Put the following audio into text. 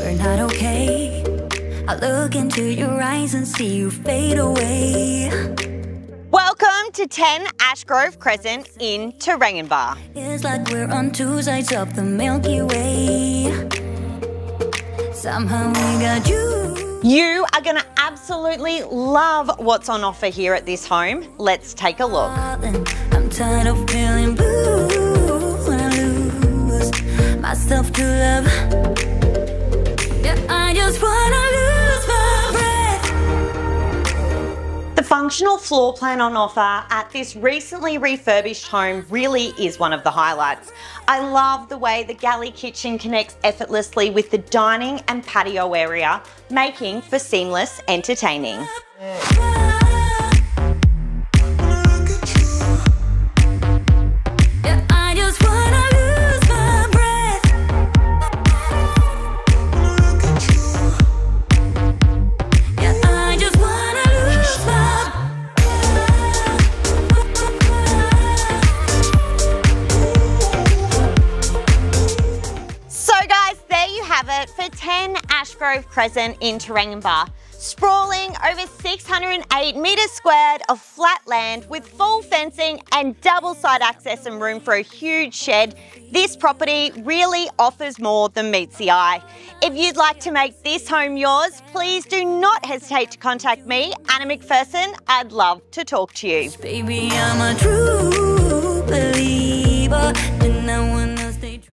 we're not okay. I look into your eyes and see you fade away. Welcome to 10 Ashgrove Crescent in Taranganba. It's like we're on two sides of the Milky Way. Somehow we got you. You are going to absolutely love what's on offer here at this home. Let's take a look. I'm tired of feeling blue when I lose myself to love. Yeah, I just wanna lose my breath. The functional floor plan on offer at this recently refurbished home really is one of the highlights. I love the way the galley kitchen connects effortlessly with the dining and patio area, making for seamless entertaining. For 10 Ashgrove Crescent in Taranganba. Sprawling over 608 metres squared of flat land with full fencing and double side access and room for a huge shed, this property really offers more than meets the eye. If you'd like to make this home yours, please do not hesitate to contact me, Anna McPherson. I'd love to talk to you. Baby, I'm a true